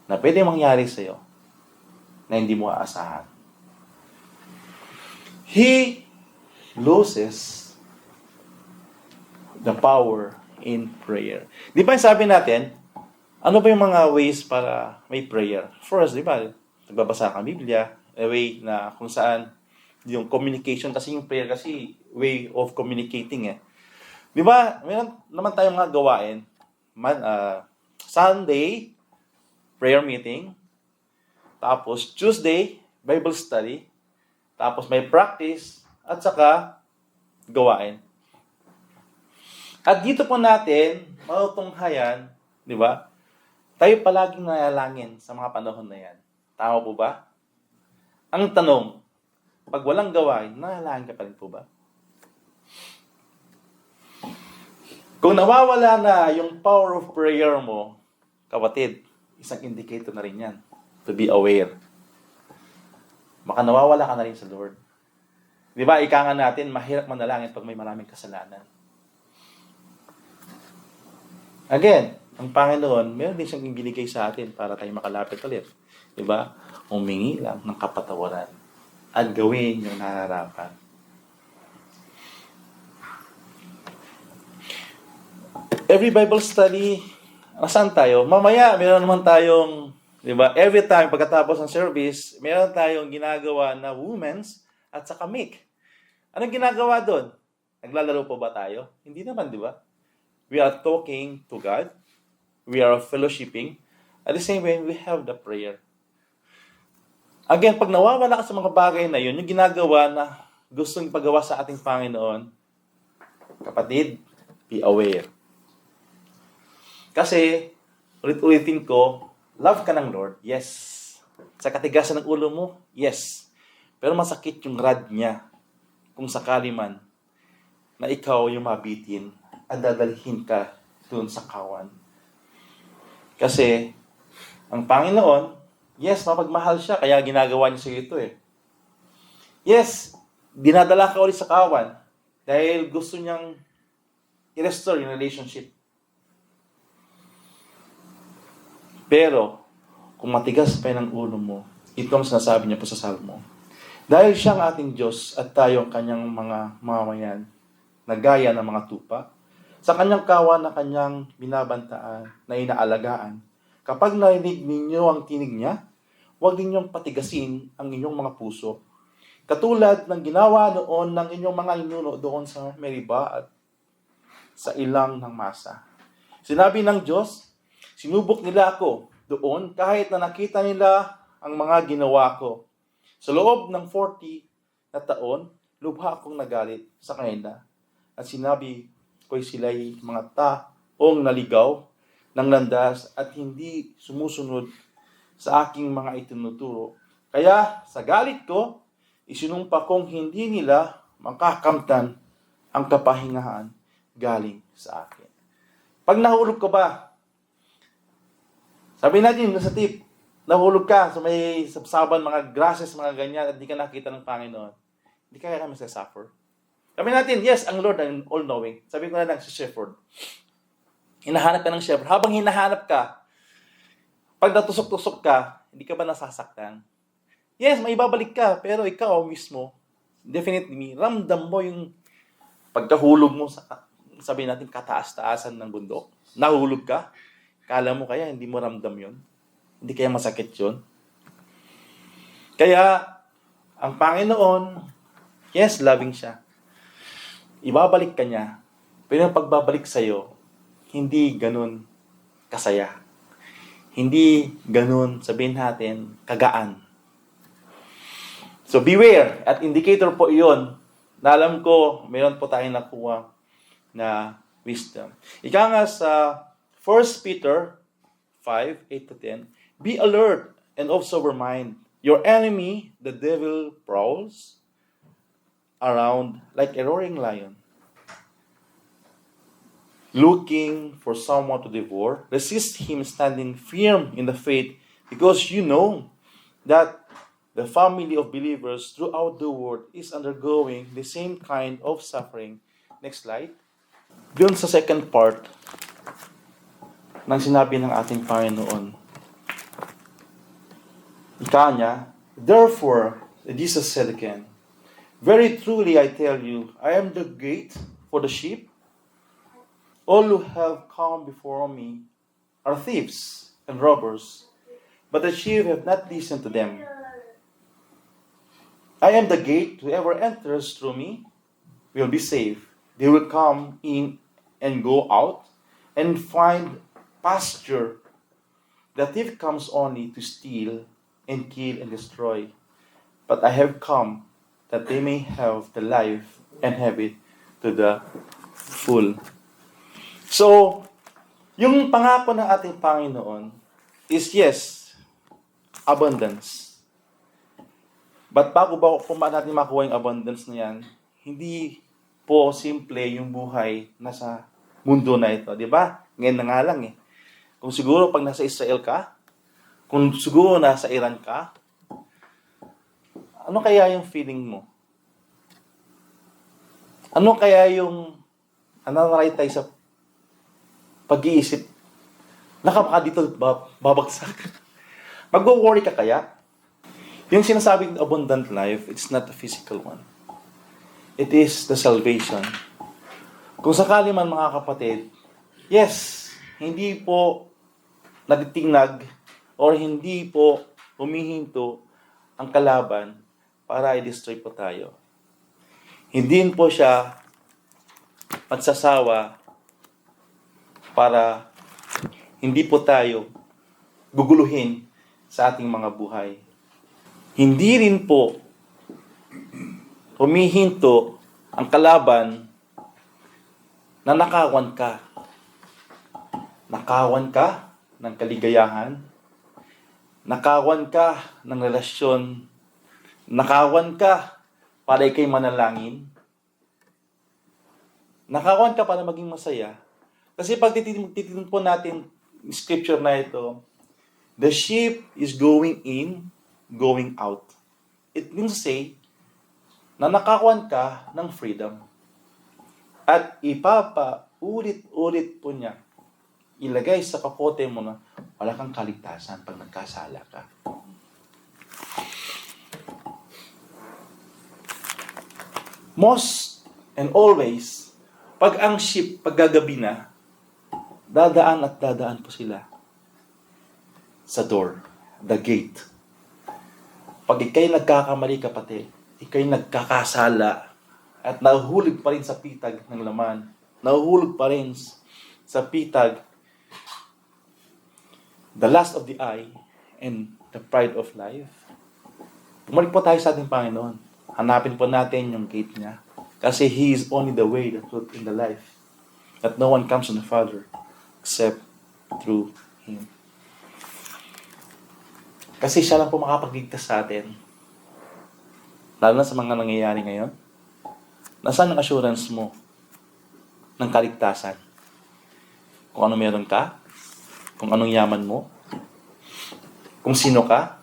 na pwede mangyari sa'yo na hindi mo aasahan. He loses the power in prayer. Di ba sabi natin, ano ba yung mga ways para may prayer? First, di ba, nagbabasa ka ng Biblia, a way na kung saan yung communication, kasi yung prayer kasi way of communicating Di ba, meron naman tayong mga gawain. Sunday, prayer meeting. Tapos Tuesday, Bible study. Tapos may practice at saka gawain. At dito po natin matutunghayan, di ba? Tayo palaging nanalangin sa mga panahon na yan. Tama po ba? Ang tanong, pag walang gawain, nanalangin ka pa rin po ba? Kung nawawala na yung power of prayer mo, kapatid, isang indicator na rin yan. To be aware. Baka nawawala ka na rin sa Lord. Di ba, ika nga natin, mahirap manalangin pag may maraming kasalanan. Again, ang Panginoon, meron din siyang ibinigay sa atin para tayo makalapit ulit. Di ba? Humingi lang ng kapatawaran at gawin yung nararapat. Every Bible study, nasaan tayo? Mamaya, meron naman tayong, di ba? Every time, pagkatapos ng service, meron tayong ginagawa na women's at saka make. Anong ginagawa doon? Naglalaro po ba tayo? Hindi naman, di ba? We are talking to God. We are fellowshipping. At the same way, we have the prayer. Again, pag nawawala ka sa mga bagay na yun, yung ginagawa na gustong ipagawa sa ating Panginoon, kapatid, be aware. Kasi, ulit-ulitin ko, love ka ng Lord, yes. Sa katigasan ng ulo mo, yes. Pero masakit yung rod niya kung sakali man na ikaw yung mabitin at dadalhin ka doon sa kawan. Kasi, ang Panginoon, yes, mapagmahal siya, kaya ginagawa niya sa ito Yes, dinadala ka ulit sa kawan dahil gusto niyang i-restore yung relationship. Pero, kung matigas pa ng ulo mo, ito ang sinasabi niya po sa Salmo. Dahil siya ang ating Diyos at tayo ang kanyang mga mamayan na gaya ng mga tupa, sa kanyang kawan na kanyang binabantaan, na inaalagaan. Kapag narinig ninyo ang tinig niya, huwag ninyong patigasin ang inyong mga puso. Katulad ng ginawa noon ng inyong mga ninuno doon sa Meriba at sa ilang ng Masa. Sinabi ng Diyos, sinubok nila ako doon kahit na nakita nila ang mga ginawa ko. Sa loob ng 40 na taon, lubha akong nagalit sa kanila. At sinabi ko'y sila'y mga taong naligaw ng landas at hindi sumusunod sa aking mga itinuturo. Kaya sa galit ko, isinumpa kong hindi nila makakamtan ang kapahingahan galing sa akin. Pag nahulog ka ba, sabi natin sa tip, nahulog ka sa may sabsaban, mga grasses, mga ganyan, at di ka nakita ng Panginoon, hindi kaya kami suffer. Sabi natin, yes, ang Lord ang all-knowing. Sabi ko na lang si shepherd. Hinahanap ka ng shepherd. Habang hinahanap ka, pag natusok-tusok ka, hindi ka ba nasasaktan? Yes, may babalik ka, pero ikaw mismo, definitely, ramdam mo yung pagkahulog mo sa, sabi natin, kataas-taasan ng bundok. Nahulog ka, kala mo kaya hindi mo ramdam yon? Hindi kaya masakit yon? Kaya, ang Panginoon, yes, loving siya. Ibabalik ka niya, pero yung pagbabalik sa'yo, hindi ganun kasaya. Hindi ganun, sabihin natin, kagaan. So beware, at indicator po iyon, na alam ko, mayroon po tayong nakuha na wisdom. Ika nga sa 1 Peter 5:8-10, be alert and of sober mind. Your enemy, the devil, prowls around like a roaring lion, looking for someone to devour. Resist him standing firm in the faith, because you know that the family of believers throughout the world is undergoing the same kind of suffering. Next slide. Doon sa second part ng sinabi ng ating Panginoon, ika niya, therefore, Jesus said again, very truly I tell you, I am the gate for the sheep. All who have come before me are thieves and robbers, but the sheep have not listened to them. I am the gate. Whoever enters through me will be saved. They will come in and go out and find pasture. The thief comes only to steal and kill and destroy. But I have come that they may have the life and have it to the full. So, yung pangako ng ating Panginoon is yes, abundance. But bago natin makuha yung abundance na yan, hindi po simple yung buhay nasa mundo na ito. Di ba? Ngayon na nga lang eh. Kung siguro pag nasa Israel ka, kung siguro nasa Iran ka, ano kaya yung feeling mo? Ano kaya yung naray tayo sa pag-iisip? Baka dito babagsak. Magwo-worry ka kaya? Yung sinasabing abundant life, it's not a physical one. It is the salvation. Kung sakali man mga kapatid, yes, hindi po natitinag or hindi po humihinto ang kalaban para i-destroy po tayo. Hindi po siya magsasawa para hindi po tayo guguluhin sa ating mga buhay. Hindi rin po humihinto ang kalaban na nakawan ka. Nakawan ka ng kaligayahan. Nakawan ka ng relasyon. Nakawan ka para ikay manalangin. Nakawan ka para maging masaya. Kasi pag tititin po natin yung scripture na ito, the sheep is going in, going out. It means to say, na nakakuan ka ng freedom. At ipapaulit-ulit po niya, ilagay sa kakote mo na wala kang kaligtasan pag nagkasala ka. Most and always, pag ang sheep, paggagabi na, dadaan at dadaan po sila sa door, the gate. Pag ikay nagkakamali, kapatid, ikay nagkakasala at nahuhulog pa rin sa pitag ng laman, nahuhulog pa rin sa pitag, the lust of the eye and the pride of life, bumalik po tayo sa ating Panginoon. Hanapin po natin yung gate niya. Kasi He is only the way, the truth, and the life. That no one comes to the Father except through Him. Kasi siya lang po makapagligtas sa atin. Lalo na sa mga nangyayari ngayon. Nasaan ang assurance mo ng kaligtasan? Kung ano meron ka? Kung anong yaman mo? Kung sino ka?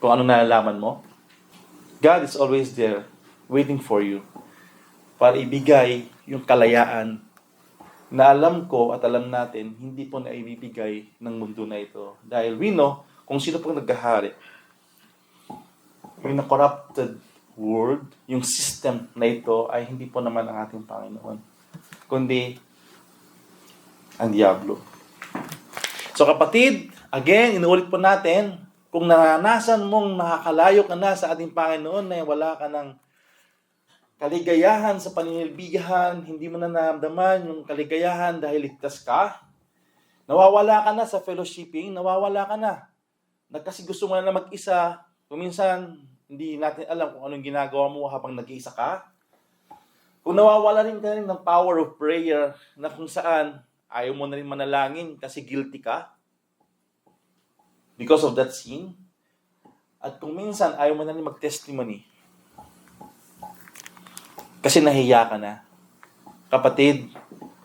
Kung anong nalalaman mo? God is always there, waiting for you, para ibigay yung kalayaan na alam ko at alam natin, hindi po na ibibigay ng mundo na ito. Dahil we know kung sino pong naghahari. Yung corrupted world, yung system na ito ay hindi po naman ang ating Panginoon, kundi ang Diablo. So kapatid, again, inuulit po natin, kung naranasan mong nakakalayo ka na sa ating Panginoon na wala ka ng kaligayahan sa paninilbihan, hindi mo na naramdaman yung kaligayahan dahil ligtas ka, nawawala ka na sa fellowshipping, nawawala ka na. Kasi gusto mo na mag-isa, kuminsan hindi natin alam kung anong ginagawa mo habang nag-iisa ka. Kung nawawala rin ka rin ng power of prayer na kung saan ayaw mo na rin manalangin kasi guilty ka because of that sin. At kung minsan ayaw mo na rin mag-testimony kasi nahiya ka na. Kapatid,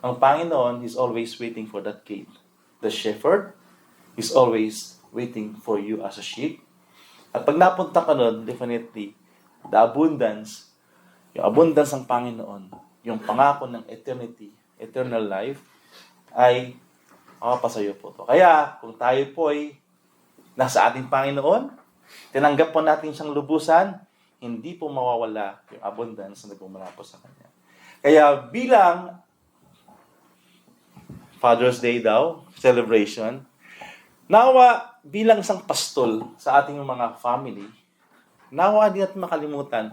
ang Panginoon is always waiting for that kid. The shepherd is always waiting for you as a sheep. At pag napunta ka nun, definitely, the abundance, yung abundance ng Panginoon, yung pangako ng eternity, eternal life, ay makapasayo po to. Kaya, kung tayo po ay nasa ating Panginoon, tinanggap po natin siyang lubusan, hindi po mawawala yung abundance na nagmumula po sa Kanya. Kaya bilang Father's Day daw, celebration, nawa bilang isang pastol sa ating mga family, nawa din natin makalimutan,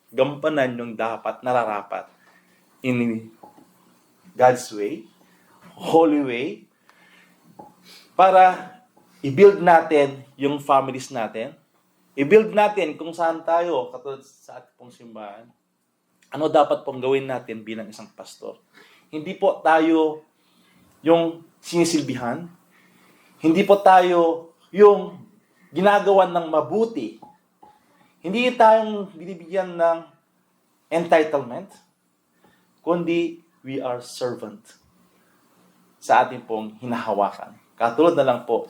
gampanan yung dapat, nararapat in God's way, holy way, para i-build natin yung families natin, i-build natin kung saan tayo, katulad sa ating pong simbahan, ano dapat pong gawin natin bilang isang pastor. Hindi po tayo yung sinisilbihan, hindi po tayo yung ginagawan ng mabuti, hindi tayong binibigyan ng entitlement, kundi we are servant sa ating pong hinahawakan. Katulad na lang po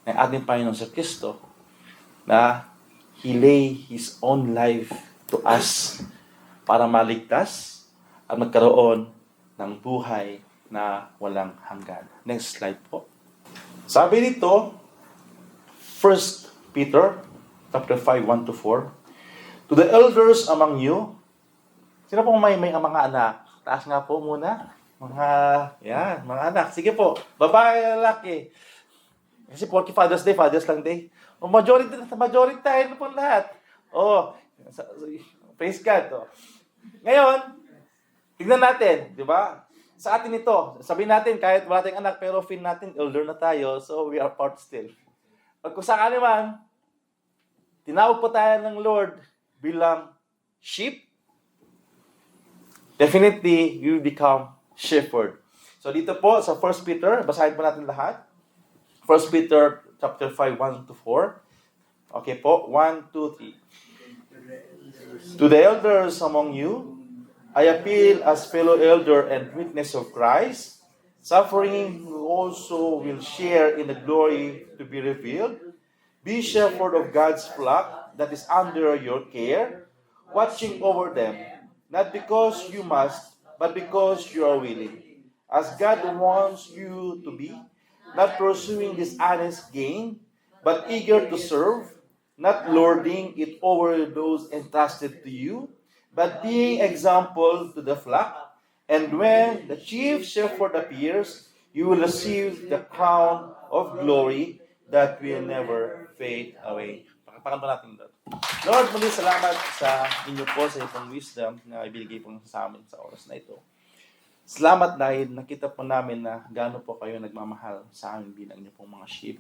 ng ating Panginoon sa Kristo na He lay His own life to us para maligtas at magkaroon ng buhay na walang hanggan. Next slide po. Sabi dito, 1 Peter chapter 5, 1-4, to the elders among you, sino pong may mga anak? Taas nga po muna. Mga anak. Sige po. Babae, lalaki. Kasi porque Father's Lang Day. Majority tayo na po lahat. Praise God. Ngayon, tignan natin, di ba? Sa atin ito, sabihin natin, kahit wala tayong anak, pero feel natin, elder na tayo, so we are part still. Pag kung sakali man, tinawag po tayo ng Lord bilang sheep, definitely, we will become shepherd. So dito po, sa 1 Peter, basahin po natin lahat. 1 Peter chapter 5, 1-4. Okay po, 1, 2, 3. To the elders among you, I appeal as fellow elder and witness of Christ, suffering who also will share in the glory to be revealed. Be shepherd of God's flock that is under your care, watching over them, not because you must, but because you are willing, as God wants you to be, not pursuing dishonest gain, but eager to serve, not lording it over those entrusted to you, but being example to the flock. And when the chief shepherd appears, you will receive the crown of glory that will never fade away. Pakpakan pa natin doon. Lord, muli salamat sa inyo po sa itong wisdom na ibigay po sa amin sa oras na ito. Salamat dahil nakita po namin na gaano po kayo nagmamahal sa amin bilang inyo pong mga sheep.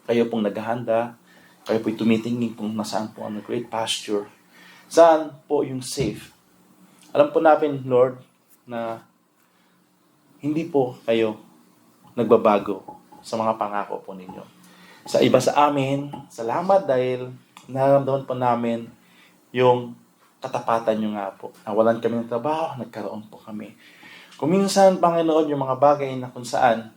Kayo pong naghahanda, kayo po'y tumitingin kung nasaan po ang great pasture. Saan po yung safe? Alam po natin, Lord, na hindi po kayo nagbabago sa mga pangako po ninyo. Sa iba sa amin, salamat dahil nararamdaman po namin yung katapatan nyo nga po. Nawalan kami ng trabaho, nagkaroon po kami. Kung minsan, Panginoon, yung mga bagay na kung saan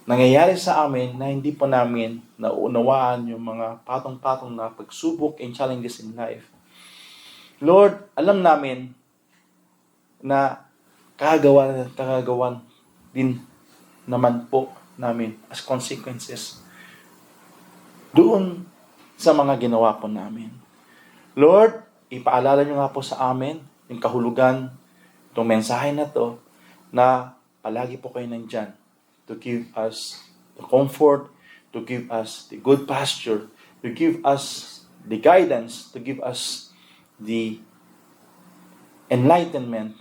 nangyayari sa amin na hindi po namin nauunawaan yung mga patong-patong na pagsubok and challenges in life. Lord, alam namin na kagagawan din naman po namin as consequences doon sa mga ginawa po namin. Lord, ipaalala nyo nga po sa amin yung kahulugan itong mensahe na to na palagi po kayo nandyan to give us the comfort, to give us the good pasture, to give us the guidance, to give us the enlightenment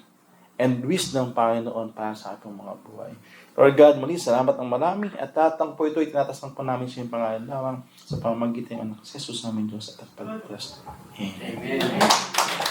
and wisdom, Panginoon, para sa ating mga buhay. Lord God, muli, salamat ng marami at tatang po ito, itinatasang po namin sa iyong pangalan lamang sa pamamagitan ng Jesus namin Diyos at pagpapalagpas. Amen.